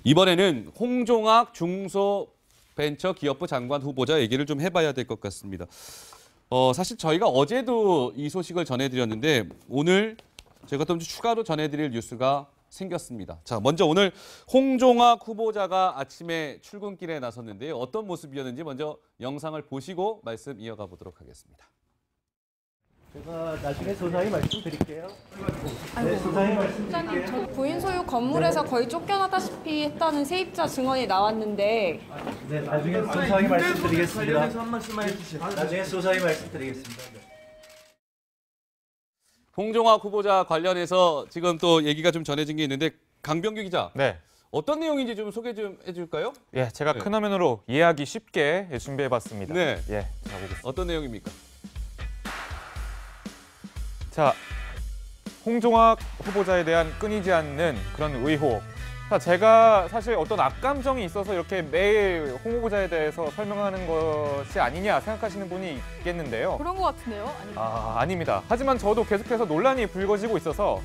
이번에는 홍종학 중소벤처기업부 장관 후보자 얘기를 좀 해봐야 될 것 같습니다. 사실 저희가 어제도 이 소식을 전해드렸는데 오늘 제가 또 추가로 전해드릴 뉴스가 생겼습니다. 자, 먼저 오늘 홍종학 후보자가 아침에 출근길에 나섰는데요. 어떤 모습이었는지 먼저 영상을 보시고 말씀 이어가 보도록 하겠습니다. 제가 나중에 소상히 말씀드릴게요. 네, 소상히 말씀드릴게요. 저 부인 소유 건물에서 거의 쫓겨나다시피 했다는 세입자 증언이 나왔는데 네, 나중에 소상히 말씀드리겠습니다. 관련해서 한 말씀만 해주세요. 나중에 소상히 말씀드리겠습니다. 홍종학 후보자 관련해서 지금 또 얘기가 좀 전해진 게 있는데 강병규 기자. 네. 어떤 내용인지 좀 소개 좀 해줄까요? 예, 제가 네. 큰 화면으로 이해하기 쉽게 준비해봤습니다. 네. 예, 자 보겠습니다. 어떤 내용입니까? 자, 홍종학 후보자에 대한 끊이지 않는 그런 의혹. 자, 제가 사실 어떤 악감정이 있어서 이렇게 매일 홍 후보자에 대해서 설명하는 것이 아니냐 생각하시는 분이 있겠는데요. 그런 것 같은데요? 아닙니다. 하지만 저도 계속해서 논란이 불거지고 있어서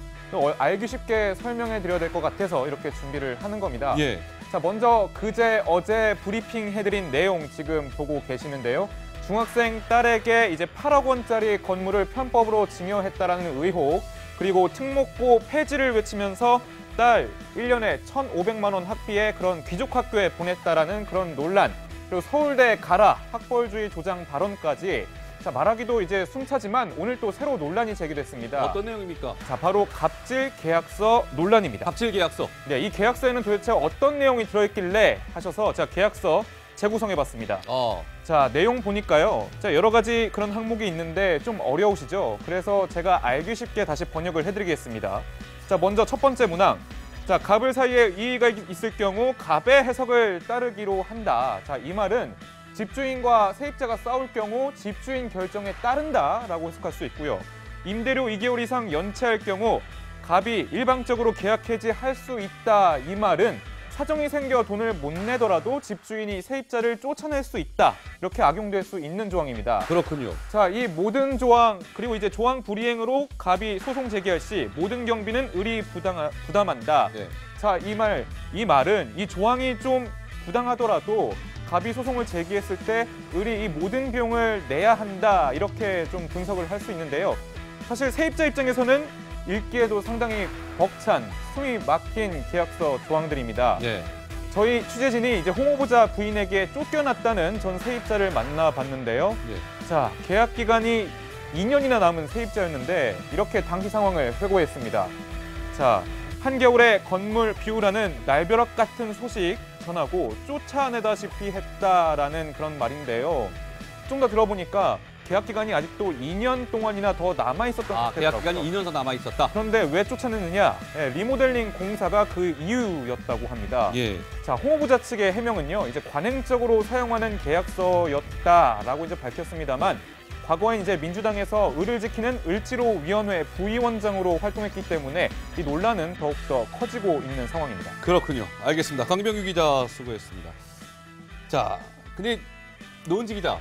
알기 쉽게 설명해 드려야 될 것 같아서 이렇게 준비를 하는 겁니다. 예. 자, 먼저 어제 브리핑 해드린 내용 지금 보고 계시는데요. 중학생 딸에게 이제 8억 원짜리 건물을 편법으로 증여했다라는 의혹, 그리고 특목고 폐지를 외치면서 딸 1년에 1,500만 원 학비에 그런 귀족 학교에 보냈다라는 그런 논란, 그리고 서울대 가라 학벌주의 조장 발언까지. 자, 말하기도 이제 숨차지만 오늘 또 새로 논란이 제기됐습니다. 어떤 내용입니까? 자, 바로 갑질 계약서 논란입니다. 갑질 계약서. 네, 이 계약서에는 도대체 어떤 내용이 들어있길래 하셔서 자, 계약서 재구성해봤습니다. 자, 내용 보니까요. 자, 여러 가지 그런 항목이 있는데 좀 어려우시죠? 그래서 제가 알기 쉽게 다시 번역을 해드리겠습니다. 자, 먼저 첫 번째 문항. 자, 갑을 사이에 이의가 있을 경우 갑의 해석을 따르기로 한다. 자, 이 말은 집주인과 세입자가 싸울 경우 집주인 결정에 따른다라고 해석할 수 있고요. 임대료 2개월 이상 연체할 경우 갑이 일방적으로 계약 해지할 수 있다. 이 말은 사정이 생겨 돈을 못 내더라도 집주인이 세입자를 쫓아낼 수 있다. 이렇게 악용될 수 있는 조항입니다. 그렇군요. 자, 이 모든 조항, 그리고 이제 조항 불이행으로 갑이 소송 제기할 시 모든 경비는 을이 부담한다. 네. 자, 이 말은 이 조항이 좀 부당하더라도 갑이 소송을 제기했을 때 을이 이 모든 비용을 내야 한다. 이렇게 좀 분석을 할 수 있는데요. 사실 세입자 입장에서는 읽기에도 상당히 벅찬, 숨이 막힌 계약서 조항들입니다. 네. 저희 취재진이 이제 홍 후보자 부인에게 쫓겨났다는 전 세입자를 만나봤는데요. 네. 자, 계약 기간이 2년이나 남은 세입자였는데 이렇게 당시 상황을 회고했습니다. 자, 한겨울에 건물 비우라는 날벼락 같은 소식 전하고 쫓아내다시피 했다라는 그런 말인데요. 좀 더 들어보니까 계약 기간이 아직도 2년 동안이나 더 남아있었던 것 같더라고요. 계약 기간이 2년 더 남아있었다. 그런데 왜 쫓아내느냐? 리모델링 공사가 그 이유였다고 합니다. 예. 자, 홍 후보자 측의 해명은요, 이제 관행적으로 사용하는 계약서였다라고 이제 밝혔습니다만, 과거엔 이제 민주당에서 을을 지키는 을지로위원회 부위원장으로 활동했기 때문에 이 논란은 더욱더 커지고 있는 상황입니다. 그렇군요. 알겠습니다. 강병규 기자 수고했습니다. 자, 근데 노은지 기자,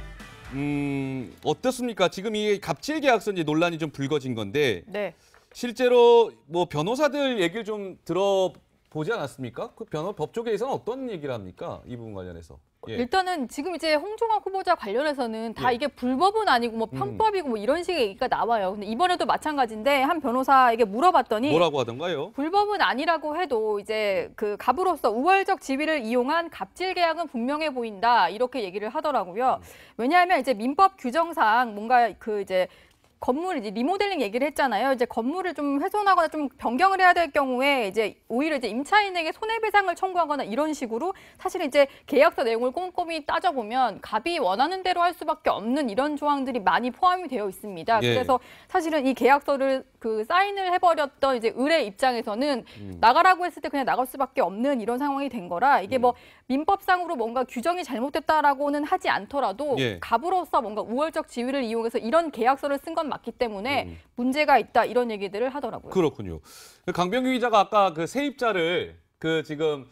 어떻습니까? 지금 이 갑질 계약서 이제 논란이 좀 불거진 건데, 네. 실제로 뭐 변호사들 얘기를 좀 들어보지 않았습니까? 그 법조계에서는 어떤 얘기를 합니까? 이 부분 관련해서. 예. 일단은 지금 이제 홍종학 후보자 관련해서는 다 예. 이게 불법은 아니고 뭐 편법이고 뭐 이런 식의 얘기가 나와요. 근데 이번에도 마찬가지인데 한 변호사에게 물어봤더니 뭐라고 하던가요? 불법은 아니라고 해도 이제 그 갑으로서 우월적 지위를 이용한 갑질 계약은 분명해 보인다 이렇게 얘기를 하더라고요. 왜냐하면 이제 민법 규정상 뭔가 그 이제 건물 이제 리모델링 얘기를 했잖아요. 이제 건물을 좀 훼손하거나 좀 변경을 해야 될 경우에 이제 오히려 이제 임차인에게 손해배상을 청구하거나 이런 식으로 사실은 이제 계약서 내용을 꼼꼼히 따져보면 갑이 원하는 대로 할 수밖에 없는 이런 조항들이 많이 포함이 되어 있습니다. 예. 그래서 사실은 이 계약서를 그 사인을 해버렸던 이제 을의 입장에서는 나가라고 했을 때 그냥 나갈 수밖에 없는 이런 상황이 된 거라 이게 뭐 민법상으로 뭔가 규정이 잘못됐다라고는 하지 않더라도 예. 갑으로서 뭔가 우월적 지위를 이용해서 이런 계약서를 쓴 건 맞기 때문에 문제가 있다 이런 얘기들을 하더라고요. 그렇군요. 강병규 기자가 아까 그 세입자를 그 지금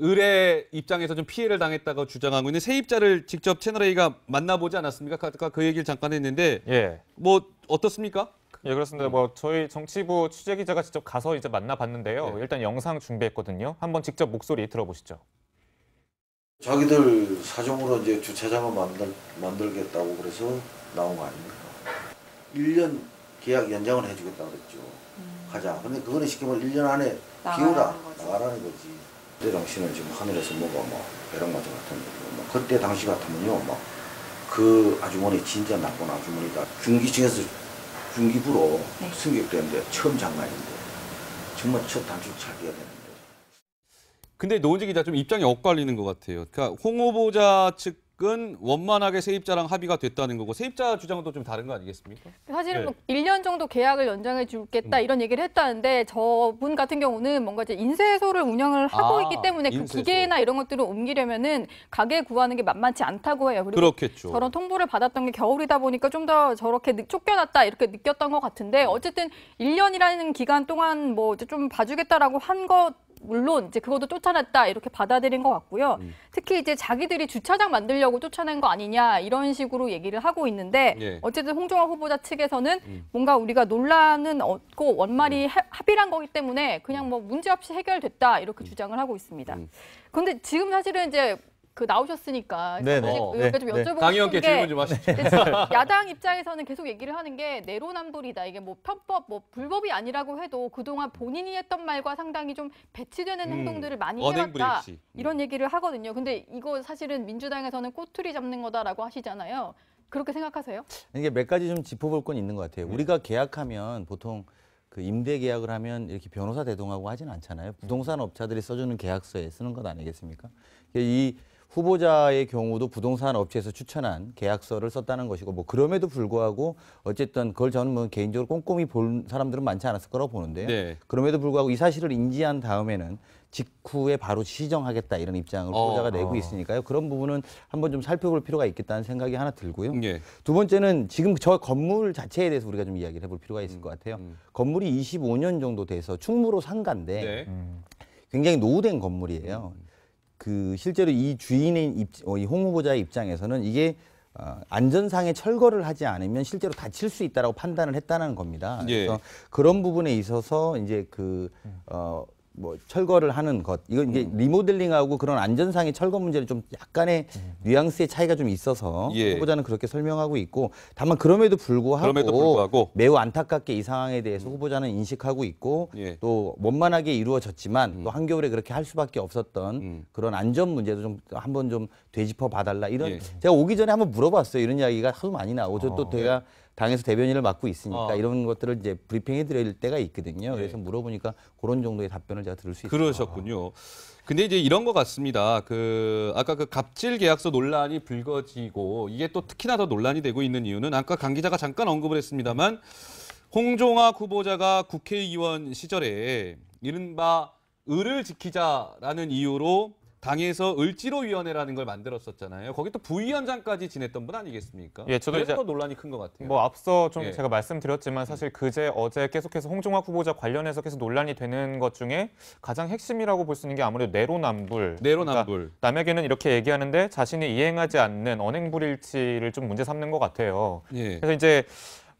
을의 입장에서 좀 피해를 당했다고 주장하고 있는 세입자를 직접 채널A가 만나보지 않았습니까? 아까 그 얘기를 잠깐 했는데 예. 뭐 어떻습니까? 예, 그렇습니다. 뭐 저희 정치부 취재 기자가 직접 가서 이제 만나봤는데요. 네. 일단 영상 준비했거든요. 한번 직접 목소리 들어보시죠. 자기들 사정으로 이제 주차장을 만들겠다고 그래서 나온 거 아닙니까? 1년 계약 연장을 해주겠다고 그랬죠. 하자. 근데 그거는 쉽게 말해 1년 안에 비우라, 나가라는 거지. 그때 당시는 지금 하늘에서 뭐가 뭐 벼락맞은 같은 거. 그때 당시 같으면요, 막 그 아주머니 진짜 나쁜 아주머니다. 중기층에서 중기부로 승격되는데 처음 장관인데 정말 첫 단추 차기가 되는데. 근데 노은지 기자 좀 입장이 엇갈리는 것 같아요. 그러니까 홍 후보자 측은 원만하게 세입자랑 합의가 됐다는 거고 세입자 주장도 좀 다른 거 아니겠습니까? 사실은 네. 뭐 1년 정도 계약을 연장해 주겠다 이런 얘기를 했다는데 저분 같은 경우는 뭔가 이제 인쇄소를 운영을 하고 있기 때문에 그 인쇄소. 기계나 이런 것들을 옮기려면은 가게 구하는 게 만만치 않다고 해요. 그리고 그렇겠죠. 저런 통보를 받았던 게 겨울이다 보니까 좀 더 저렇게 쫓겨났다 이렇게 느꼈던 것 같은데 어쨌든 1년이라는 기간 동안 뭐 이제 좀 봐주겠다라고 한 것 물론 이제 그것도 쫓아냈다 이렇게 받아들인 것 같고요. 특히 이제 자기들이 주차장 만들려고 쫓아낸 거 아니냐 이런 식으로 얘기를 하고 있는데 예. 어쨌든 홍종학 후보자 측에서는 뭔가 우리가 논란은 없고 원만히 합의한 거기 때문에 그냥 뭐 문제 없이 해결됐다 이렇게 주장을 하고 있습니다. 그런데 지금 사실은 이제 그 나오셨으니까 네네. 이렇게 좀 여쭤보고 강 싶은 의원께 게 질문 좀 하시죠. 야당 입장에서는 계속 얘기를 하는 게 내로남불이다. 이게 뭐 편법, 뭐 불법이 아니라고 해도 그동안 본인이 했던 말과 상당히 좀 배치되는 행동들을 많이 해왔다. 언행불일치. 이런 얘기를 하거든요. 근데 이거 사실은 민주당에서는 꼬투리 잡는 거다라고 하시잖아요. 그렇게 생각하세요? 이게 몇 가지 좀 짚어볼 건 있는 것 같아요. 우리가 계약하면 보통 그 임대 계약을 하면 이렇게 변호사 대동하고 하진 않잖아요. 부동산 업자들이 써주는 계약서에 쓰는 것 아니겠습니까? 이 후보자의 경우도 부동산 업체에서 추천한 계약서를 썼다는 것이고 뭐 그럼에도 불구하고 어쨌든 그걸 저는 뭐 개인적으로 꼼꼼히 본 사람들은 많지 않았을 거라고 보는데요. 네. 그럼에도 불구하고 이 사실을 인지한 다음에는 직후에 바로 시정하겠다 이런 입장을 후보자가 내고 있으니까요. 그런 부분은 한번 좀 살펴볼 필요가 있겠다는 생각이 하나 들고요. 예. 두 번째는 지금 저 건물 자체에 대해서 우리가 좀 이야기를 해볼 필요가 있을 것 같아요. 건물이 25년 정도 돼서 충무로 상가인데 네. 굉장히 노후된 건물이에요. 그 실제로 이 주인의 이 홍 후보자의 입장에서는 이게 안전상의 철거를 하지 않으면 실제로 다칠 수 있다라고 판단을 했다는 겁니다. 예. 그래서 그런 부분에 있어서 이제 뭐 철거를 하는 것 이건 이게 리모델링하고 그런 안전상의 철거 문제는 좀 약간의 뉘앙스의 차이가 좀 있어서 예. 후보자는 그렇게 설명하고 있고 다만 그럼에도 불구하고 매우 안타깝게 이 상황에 대해서 후보자는 인식하고 있고 예. 또 원만하게 이루어졌지만 또 한겨울에 그렇게 할 수밖에 없었던 그런 안전 문제도 좀 한번 좀 되짚어 봐달라 이런 예. 제가 오기 전에 한번 물어봤어요. 이런 이야기가 하도 많이 나오고 저 또 제가 당에서 대변인을 맡고 있으니까 이런 것들을 이제 브리핑해 드릴 때가 있거든요. 그래서 물어보니까 그런 정도의 답변을 제가 들을 수 있어요. 그러셨군요. 근데 이제 이런 것 같습니다. 아까 그 갑질 계약서 논란이 불거지고 이게 또 특히나 더 논란이 되고 있는 이유는 아까 강 기자가 잠깐 언급을 했습니다만 홍종학 후보자가 국회의원 시절에 이른바 을을 지키자라는 이유로 당에서 을지로위원회라는 걸 만들었었잖아요. 거기 또 부위원장까지 지냈던 분 아니겠습니까? 예, 저도 그래서 이제 더 논란이 큰 것 같아요. 뭐 앞서 좀 예. 제가 말씀드렸지만 사실 그제 어제 계속해서 홍종학 후보자 관련해서 계속 논란이 되는 것 중에 가장 핵심이라고 볼 수 있는 게 아무래도 내로남불. 내로남불. 그러니까 남에게는 이렇게 얘기하는데 자신이 이행하지 않는 언행불일치를 좀 문제 삼는 것 같아요. 예. 그래서 이제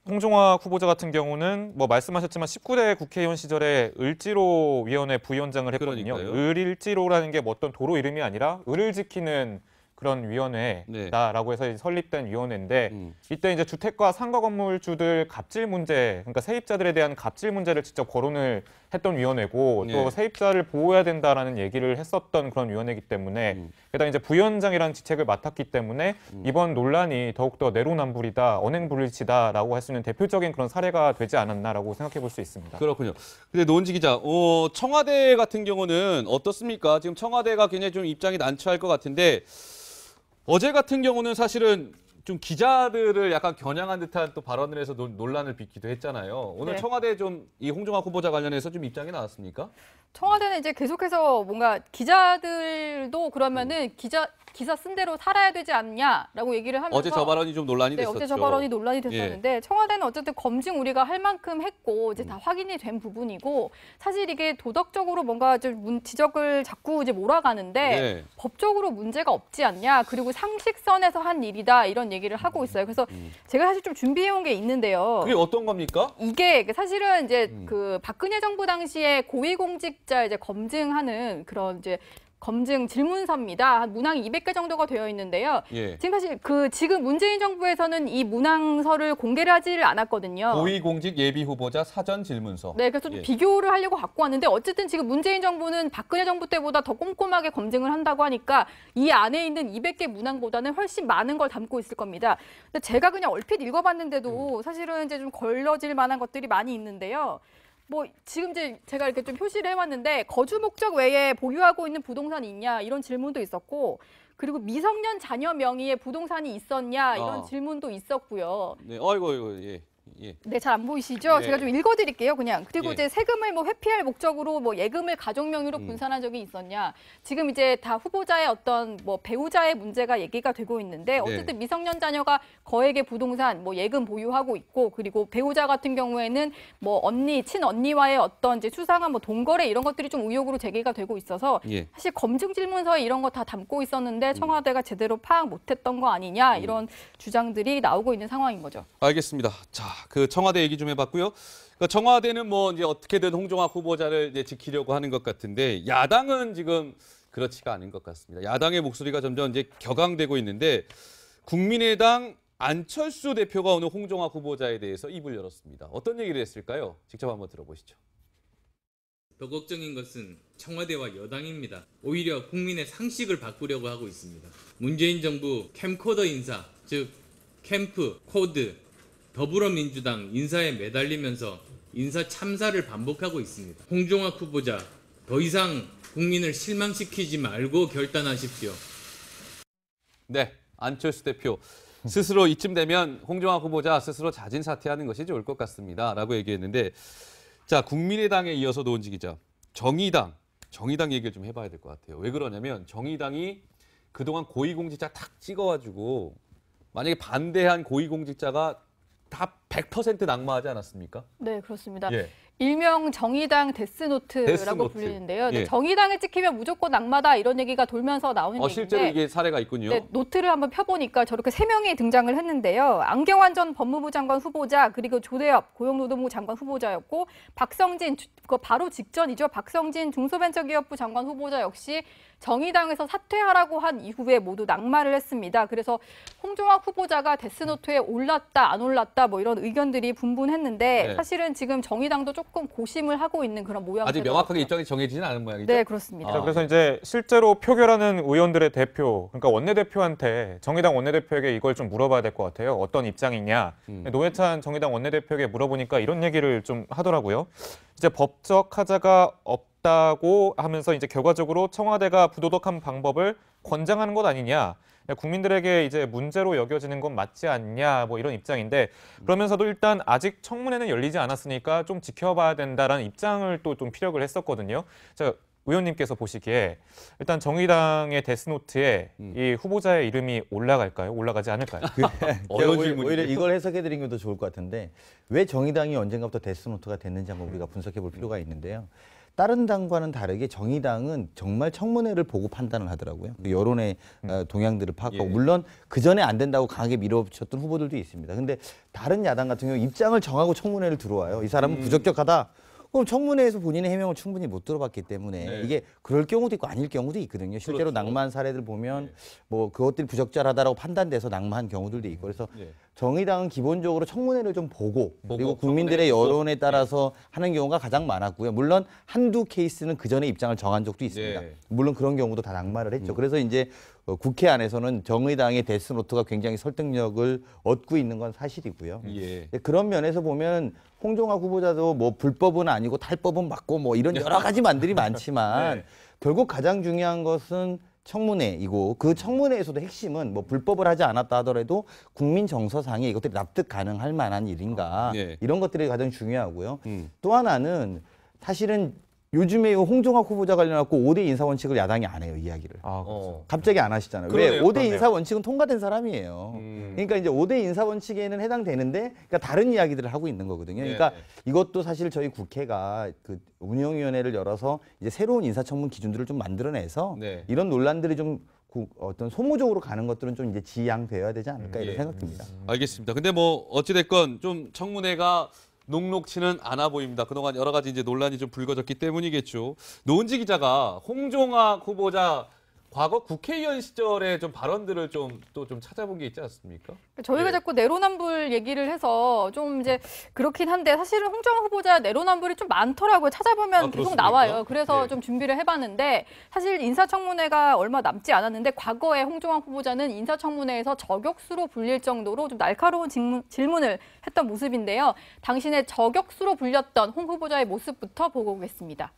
홍종학 후보자 같은 경우는 뭐 말씀하셨지만 19대 국회의원 시절에 을지로위원회 부위원장을 했거든요. 그러니까요. 을일지로라는 게 뭐 어떤 도로 이름이 아니라 을을 지키는 그런 위원회다라고 해서 설립된 위원회인데 이때 이제 주택과 상가 건물주들 갑질 문제, 그러니까 세입자들에 대한 갑질 문제를 직접 거론을 했던 위원회고 또 세입자를 보호해야 된다라는 얘기를 했었던 그런 위원회이기 때문에 게다가 이제 부위원장이라는 직책을 맡았기 때문에 이번 논란이 더욱더 내로남불이다, 언행불일치다라고 할 수 있는 대표적인 그런 사례가 되지 않았나라고 생각해 볼 수 있습니다. 그렇군요. 근데 노은지 기자, 청와대 같은 경우는 어떻습니까? 지금 청와대가 굉장히 좀 입장이 난처할 것 같은데 어제 같은 경우는 사실은 좀 기자들을 약간 겨냥한 듯한 또 발언을 해서 논란을 빚기도 했잖아요. 오늘 네. 청와대 좀 이 홍종학 후보자 관련해서 좀 입장이 나왔습니까? 청와대는 이제 계속해서 뭔가 기자들도 그러면은 기사 쓴 대로 살아야 되지 않냐라고 얘기를 하면서 어제 저 발언이 좀 논란이 네, 됐었죠. 어제 저 발언이 논란이 됐었는데 청와대는 어쨌든 검증 우리가 할 만큼 했고 이제 다 확인이 된 부분이고 사실 이게 도덕적으로 뭔가 좀 지적을 자꾸 이제 몰아가는데 네. 법적으로 문제가 없지 않냐 그리고 상식선에서 한 일이다 이런 얘기를 하고 있어요. 그래서 제가 사실 좀 준비해온 게 있는데요. 그게 어떤 겁니까? 이게 사실은 이제 그 박근혜 정부 당시에 고위공직자 이제 검증하는 그런 이제 검증 질문서입니다. 한 문항이 200개 정도가 되어 있는데요. 예. 지금 사실 지금 문재인 정부에서는 이 문항서를 공개를 하지를 않았거든요. 고위공직 예비 후보자 사전 질문서. 네, 그래서 좀 예. 비교를 하려고 갖고 왔는데 어쨌든 지금 문재인 정부는 박근혜 정부 때보다 더 꼼꼼하게 검증을 한다고 하니까 이 안에 있는 200개 문항보다는 훨씬 많은 걸 담고 있을 겁니다. 근데 제가 그냥 얼핏 읽어봤는데도 사실은 이제 좀 걸러질 만한 것들이 많이 있는데요. 뭐 지금 이제 제가 이렇게 좀 표시를 해왔는데 거주 목적 외에 보유하고 있는 부동산이 있냐 이런 질문도 있었고 그리고 미성년 자녀 명의의 부동산이 있었냐 이런 질문도 있었고요. 네, 어이구, 예. 예. 네, 잘 안 보이시죠? 예. 제가 좀 읽어드릴게요, 그냥. 그리고 예. 이제 세금을 뭐 회피할 목적으로 뭐 예금을 가족 명의로 분산한 적이 있었냐? 지금 이제 다 후보자의 어떤 뭐 배우자의 문제가 얘기가 되고 있는데 어쨌든 미성년 자녀가 거액의 부동산, 뭐 예금 보유하고 있고 그리고 배우자 같은 경우에는 뭐 언니, 친언니와의 어떤 이제 수상한 뭐 돈거래 이런 것들이 좀 의혹으로 제기가 되고 있어서 예. 사실 검증 질문서에 이런 거 다 담고 있었는데 청와대가 제대로 파악 못했던 거 아니냐 이런 주장들이 나오고 있는 상황인 거죠. 알겠습니다. 자, 그 청와대 얘기 좀 해봤고요. 그러니까 청와대는 뭐 이제 어떻게든 홍종학 후보자를 이제 지키려고 하는 것 같은데 야당은 지금 그렇지가 않은 것 같습니다. 야당의 목소리가 점점 이제 격앙되고 있는데 국민의당 안철수 대표가 오늘 홍종학 후보자에 대해서 입을 열었습니다. 어떤 얘기를 했을까요? 직접 한번 들어보시죠. 더 걱정인 것은 청와대와 여당입니다. 오히려 국민의 상식을 바꾸려고 하고 있습니다. 문재인 정부 캠코더 인사, 즉 캠프, 코드, 더불어민주당 인사에 매달리면서 인사 참사를 반복하고 있습니다. 홍종학 후보자, 더 이상 국민을 실망시키지 말고 결단하십시오. 네, 안철수 대표. 스스로 이쯤 되면 홍종학 후보자 스스로 자진 사퇴하는 것이 좋을 것 같습니다. 라고 얘기했는데 자, 국민의당에 이어서 노은지 기자, 정의당 얘기를 좀 해봐야 될 것 같아요. 왜 그러냐면 정의당이 그동안 고위공직자 탁 찍어가지고 만약에 반대한 고위공직자가 다 100% 낙마하지 않았습니까? 네, 그렇습니다. 예. 일명 정의당 데스노트라고 데스노트. 불리는데요. 예. 정의당에 찍히면 무조건 낙마다 이런 얘기가 돌면서 나오는 얘기인데 실제로 이게 사례가 있군요. 네, 노트를 한번 펴보니까 저렇게 3명이 등장을 했는데요. 안경환 전 법무부 장관 후보자 그리고 조대엽 고용노동부 장관 후보자였고 박성진 그 바로 직전이죠. 박성진 중소벤처기업부 장관 후보자 역시 정의당에서 사퇴하라고 한 이후에 모두 낙마를 했습니다. 그래서 홍종학 후보자가 데스노트에 올랐다 안 올랐다 뭐 이런 의견들이 분분했는데 네. 사실은 지금 정의당도 조금 고심을 하고 있는 그런 모양새더라고요. 아직 명확하게 입장이 정해지진 않은 모양이죠? 네, 그렇습니다. 자, 그래서 이제 실제로 표결하는 의원들의 대표, 그러니까 원내대표한테 정의당 원내대표에게 이걸 좀 물어봐야 될 것 같아요. 어떤 입장이냐. 노회찬 정의당 원내대표에게 물어보니까 이런 얘기를 좀 하더라고요. 이제 법적 하자가 없다고 하면서 이제 결과적으로 청와대가 부도덕한 방법을 권장하는 것 아니냐. 국민들에게 이제 문제로 여겨지는 건 맞지 않냐 뭐 이런 입장인데 그러면서도 일단 아직 청문회는 열리지 않았으니까 좀 지켜봐야 된다라는 입장을 또 좀 피력을 했었거든요. 자, 의원님께서 보시기에 일단 정의당의 데스노트에 이 후보자의 이름이 올라갈까요? 올라가지 않을까요? 어려운 오히려 질문이네요. 이걸 해석해드리는 게 더 좋을 것 같은데 왜 정의당이 언젠가부터 데스노트가 됐는지 한번 우리가 분석해볼 필요가 있는데요. 다른 당과는 다르게 정의당은 정말 청문회를 보고 판단을 하더라고요. 그 여론의 동향들을 파악하고 예. 물론 그 전에 안 된다고 강하게 밀어붙였던 후보들도 있습니다. 근데 다른 야당 같은 경우 입장을 정하고 청문회를 들어와요. 이 사람은 부적격하다. 그럼 청문회에서 본인의 해명을 충분히 못 들어봤기 때문에 네. 이게 그럴 경우도 있고 아닐 경우도 있거든요. 실제로 그렇죠. 낙마한 사례들 보면 뭐 그것들이 부적절하다라고 판단돼서 낙마한 경우들도 있고 그래서 네. 정의당은 기본적으로 청문회를 좀 보고 그리고 청문회를 국민들의 보고. 여론에 따라서 하는 경우가 가장 많았고요. 물론 한두 케이스는 그 전에 입장을 정한 적도 있습니다. 네. 물론 그런 경우도 다 낙마를 했죠. 그래서 이제 국회 안에서는 정의당의 데스노트가 굉장히 설득력을 얻고 있는 건 사실이고요. 예. 그런 면에서 보면 홍종학 후보자도 뭐 불법은 아니고 탈법은 맞고 뭐 이런 여러 가지 만들이 많지만 네. 결국 가장 중요한 것은 청문회이고 그 청문회에서도 핵심은 뭐 불법을 하지 않았다 하더라도 국민 정서상에 이것들이 납득 가능할 만한 일인가 네. 이런 것들이 가장 중요하고요. 음. 또 하나는 사실은 요즘에 홍종학 후보자 관련해서 5대 인사 원칙을 야당이 안 해요, 이야기를. 갑자기 안 하시잖아요. 왜? 5대 인사 원칙은 통과된 사람이에요. 그러니까 이제 5대 인사 원칙에는 해당되는데, 그러니까 다른 이야기들을 하고 있는 거거든요. 그러니까 이것도 사실 저희 국회가 그 운영위원회를 열어서 이제 새로운 인사청문 기준들을 좀 만들어내서 이런 논란들이 좀 어떤 소모적으로 가는 것들은 좀 이제 지양되어야 되지 않을까 이런 생각됩니다. 알겠습니다. 근데 뭐 어찌됐건 좀 청문회가 녹록치는 않아 보입니다. 그동안 여러 가지 이제 논란이 좀 불거졌기 때문이겠죠. 노은지 기자가 홍종학 후보자 과거 국회의원 시절의 좀 발언들을 좀 찾아본 게 있지 않습니까? 저희가 자꾸 내로남불 얘기를 해서 좀 이제 그렇긴 한데 사실은 홍정학 후보자 내로남불이 좀 많더라고요. 찾아보면 계속 나와요. 그래서 좀 준비를 해봤는데 사실 인사청문회가 얼마 남지 않았는데 과거에 홍종학 후보자는 인사청문회에서 저격수로 불릴 정도로 좀 날카로운 질문을 했던 모습인데요. 당신의 저격수로 불렸던 홍 후보자의 모습부터 보고 오겠습니다.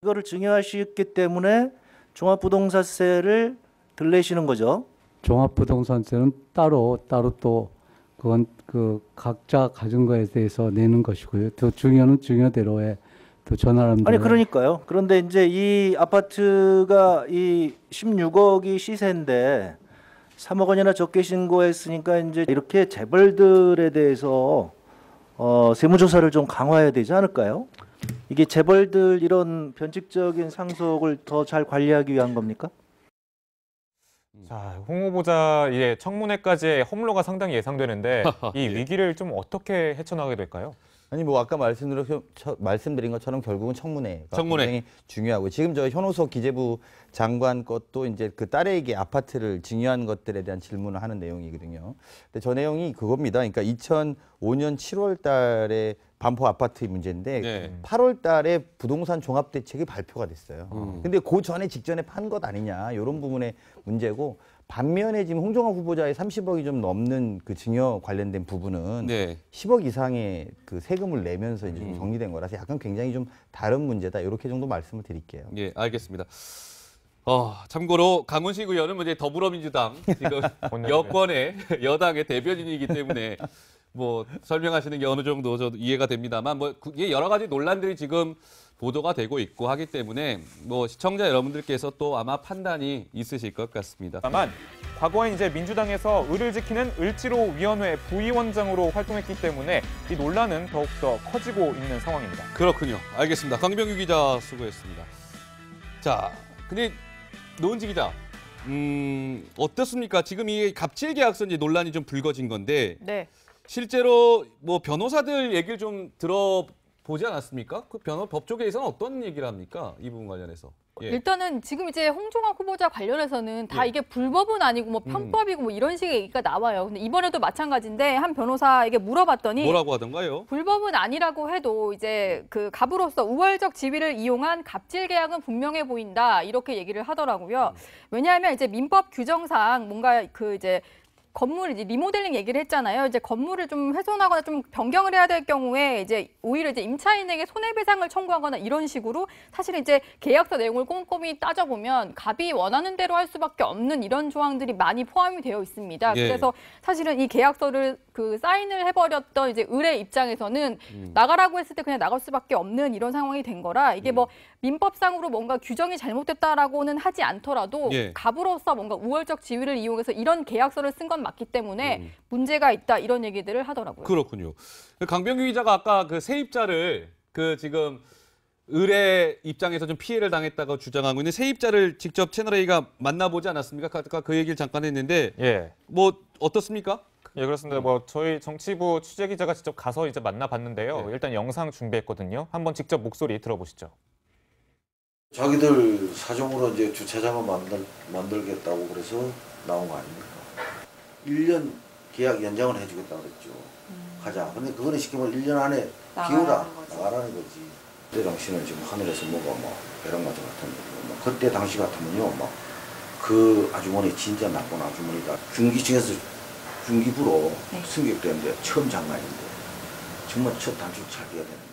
이거를 증여하시기 때문에 종합부동산세를 덜 내시는 거죠? 종합부동산세는 따로 또 그건 그 각자 가진 거에 대해서 내는 것이고요. 또 증여는 증여대로의 또 전환하는. 아니 그러니까요. 그런데 이제 이 아파트가 이 16억이 시세인데 3억 원이나 적게 신고했으니까 이제 이렇게 재벌들에 대해서 세무조사를 좀 강화해야 되지 않을까요? 이게 재벌들 이런 변칙적인 상속을 더 잘 관리하기 위한 겁니까? 자, 홍 후보자 이제 청문회까지의 험로가 상당히 예상되는데 이 위기를 좀 어떻게 헤쳐나가게 될까요? 아니 뭐 아까 말씀드린 것처럼 결국은 청문회가 굉장히 중요하고 지금 저 현오석 기재부 장관 것도 이제 그 딸에게 아파트를 증여한 것들에 대한 질문을 하는 내용이거든요. 근데 저 내용이 그겁니다. 그러니까 2005년 7월 달에 반포 아파트 문제인데 8월 달에 부동산 종합 대책이 발표가 됐어요. 근데 그 전에 직전에 판 것 아니냐 이런 부분의 문제고 반면에 지금 홍종학 후보자의 30억이 좀 넘는 그 증여 관련된 부분은 10억 이상의 그 세금을 내면서 이제 좀 정리된 거라서 약간 굉장히 좀 다른 문제다 이렇게 정도 말씀을 드릴게요. 예, 알겠습니다. 참고로 강훈식 의원은 뭐 이제 더불어민주당 지금 여당의 대변인이기 때문에 뭐 설명하시는 게 어느 정도 저도 이해가 됩니다만 뭐 이게 여러 가지 논란들이 지금 보도가 되고 있고 하기 때문에 뭐 시청자 여러분들께서 또 아마 판단이 있으실 것 같습니다. 다만 과거엔 이제 민주당에서 을을 지키는 을지로위원회 부위원장으로 활동했기 때문에 이 논란은 더욱더 커지고 있는 상황입니다. 그렇군요. 알겠습니다. 강병규 기자 수고했습니다. 자, 근데 노은지 기자, 어떻습니까? 지금 이 갑질 계약서 이제 논란이 좀 불거진 건데 실제로 뭐 변호사들 얘기를 좀 들어보지 않았습니까? 그 법조계에서는 어떤 얘기를 합니까? 이 부분 관련해서. 일단은 지금 이제 홍종학 후보자 관련해서는 다 이게 불법은 아니고 뭐 편법이고 뭐 이런 식의 얘기가 나와요. 근데 이번에도 마찬가지인데 한 변호사에게 물어봤더니 뭐라고 하던가요? 불법은 아니라고 해도 이제 그 갑으로서 우월적 지위를 이용한 갑질 계약은 분명해 보인다 이렇게 얘기를 하더라고요. 왜냐하면 이제 민법 규정상 뭔가 그 이제 건물 이제 리모델링 얘기를 했잖아요. 이제 건물을 좀 훼손하거나 좀 변경을 해야 될 경우에 이제 오히려 이제 임차인에게 손해배상을 청구하거나 이런 식으로 사실 이제 계약서 내용을 꼼꼼히 따져보면 갑이 원하는 대로 할 수밖에 없는 이런 조항들이 많이 포함이 되어 있습니다. 그래서 사실은 이 계약서를 그 사인을 해버렸던 이제 을의 입장에서는 나가라고 했을 때 그냥 나갈 수밖에 없는 이런 상황이 된 거라 이게 뭐 민법상으로 뭔가 규정이 잘못됐다라고는 하지 않더라도 갑으로서 뭔가 우월적 지위를 이용해서 이런 계약서를 쓴 건 맞기 때문에 문제가 있다 이런 얘기들을 하더라고요. 그렇군요. 강병규 기자가 아까 그 세입자를 그 지금 을의 입장에서 좀 피해를 당했다고 주장하고 있는 세입자를 직접 채널A가 만나보지 않았습니까? 아까 그 얘기를 잠깐 했는데 뭐 어떻습니까? 예, 그렇습니다. 뭐 저희 정치부 취재 기자가 직접 가서 이제 만나봤는데요. 일단 영상 준비했거든요. 한번 직접 목소리 들어보시죠. 자기들 사정으로 이제 주차장을 만들겠다고 그래서 나온 거 아닙니까? 1년 계약 연장을 해주겠다고 그랬죠. 가자. 근데 그거는 쉽게 말하면 1년 안에 나가라는 거지. 그때 당시는 지금 하늘에서 뭐가 막 벼락맞은 같은데 그때 당시 같으면요 막 그 아주머니 진짜 나쁜 아주머니다. 중기층에서 중기부로 승격되는데 처음 장관인데 정말 첫 단추 차기가 되는데.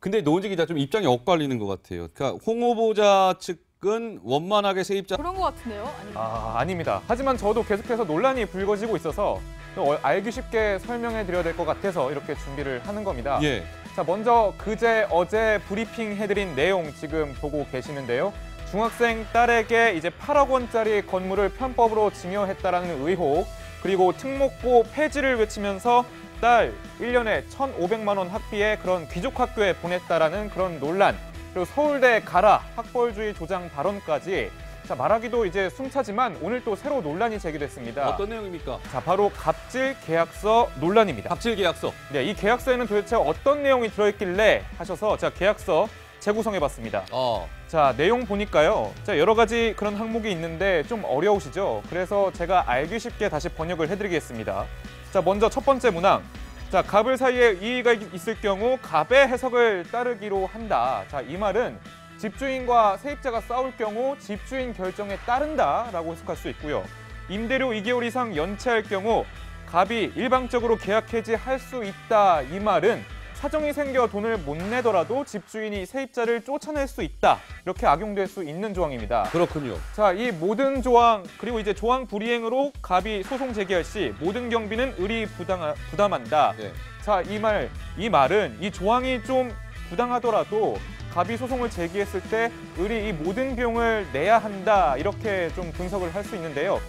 근데 노은지 기자 좀 입장이 엇갈리는 것 같아요. 그러니까 홍 후보자 측은 원만하게 세입자 그런 것 같은데요? 아닙니다. 하지만 저도 계속해서 논란이 불거지고 있어서 알기 쉽게 설명해 드려야 될 것 같아서 이렇게 준비를 하는 겁니다. 자, 먼저 어제 브리핑 해드린 내용 지금 보고 계시는데요. 중학생 딸에게 이제 8억 원짜리 건물을 편법으로 증여했다라는 의혹, 그리고 특목고 폐지를 외치면서 딸 1년에 1,500만 원 학비에 그런 귀족 학교에 보냈다라는 그런 논란, 그리고 서울대 가라 학벌주의 조장 발언까지. 자, 말하기도 이제 숨차지만 오늘 또 새로 논란이 제기됐습니다. 어떤 내용입니까? 자, 바로 갑질 계약서 논란입니다. 갑질 계약서. 네, 이 계약서에는 도대체 어떤 내용이 들어있길래 하셔서 제가 계약서 재구성해봤습니다. 자, 내용 보니까요. 자, 여러 가지 그런 항목이 있는데 좀 어려우시죠? 그래서 제가 알기 쉽게 다시 번역을 해드리겠습니다. 자, 먼저 첫 번째 문항. 자, 갑을 사이에 이의가 있을 경우 갑의 해석을 따르기로 한다. 자, 이 말은 집주인과 세입자가 싸울 경우 집주인 결정에 따른다라고 해석할 수 있고요. 임대료 2개월 이상 연체할 경우 갑이 일방적으로 계약 해지할 수 있다. 이 말은 사정이 생겨 돈을 못 내더라도 집주인이 세입자를 쫓아낼 수 있다. 이렇게 악용될 수 있는 조항입니다. 그렇군요. 자, 이 모든 조항, 그리고 이제 조항 불이행으로 갑이 소송 제기할 시 모든 경비는 을이 부담한다. 네. 자, 이 말은 이 조항이 좀 부당하더라도 갑이 소송을 제기했을 때 을이 이 모든 비용을 내야 한다. 이렇게 좀 분석을 할 수 있는데요.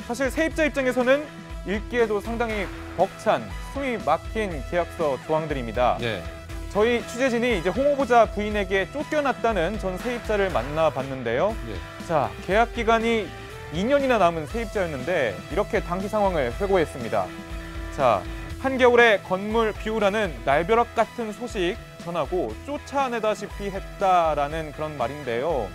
사실 세입자 입장에서는 읽기에도 상당히 벅찬, 숨이 막힌 계약서 조항들입니다. 네. 저희 취재진이 이제 홍 후보자 부인에게 쫓겨났다는 전 세입자를 만나봤는데요. 네. 자, 계약 기간이 2년이나 남은 세입자였는데 이렇게 당시 상황을 회고했습니다. 자, 한겨울에 건물 비우라는 날벼락 같은 소식 전하고 쫓아내다시피 했다라는 그런 말인데요.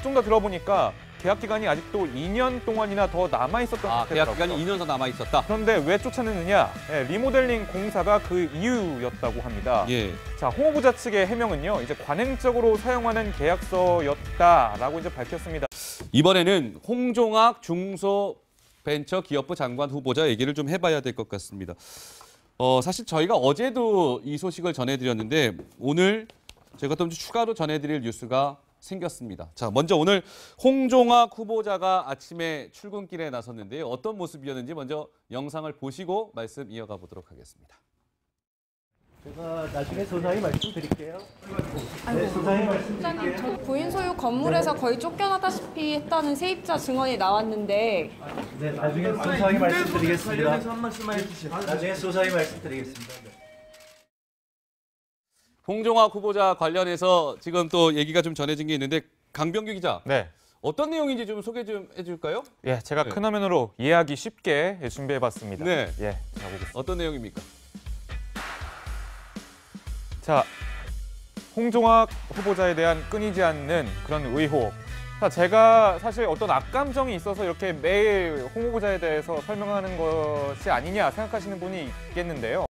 좀 더 들어보니까 계약 기간이 아직도 2년 동안이나 더 남아있었던 계약 상태더라고요. 기간이 2년 더 남아있었다. 그런데 왜 쫓아내느냐? 리모델링 공사가 그 이유였다고 합니다. 예. 자, 홍 후보자 측의 해명은요, 이제 관행적으로 사용하는 계약서였다라고 이제 밝혔습니다. 이번에는 홍종학 중소벤처기업부 장관 후보자 얘기를 좀 해봐야 될 것 같습니다. 사실 저희가 어제도 이 소식을 전해드렸는데 오늘 제가 또 추가로 전해드릴 뉴스가 생겼습니다. 자, 먼저 오늘 홍종학 후보자가 아침에 출근길에 나섰는데요. 어떤 모습이었는지 먼저 영상을 보시고 말씀 이어가 보도록 하겠습니다. 제가 나중에 소상히 말씀드릴게요. 아이고, 소상히 부장님, 말씀드릴게요. 저 부인 소유 건물에서 거의 쫓겨나다시피 했다는 세입자 증언이 나왔는데 네, 나중에 소상히 말씀드리겠습니다. 나중에 소상히 말씀드리겠습니다. 네. 홍종학 후보자 관련해서 지금 또 얘기가 좀 전해진 게 있는데 강병규 기자. 네. 어떤 내용인지 좀 소개 좀 해줄까요? 예, 제가 네. 큰 화면으로 이해하기 쉽게 준비해봤습니다. 네. 예, 자, 보겠습니다. 어떤 내용입니까? 자, 홍종학 후보자에 대한 끊이지 않는 그런 의혹. 자, 제가 사실 어떤 악감정이 있어서 이렇게 매일 홍 후보자에 대해서 설명하는 것이 아니냐 생각하시는 분이 있겠는데요.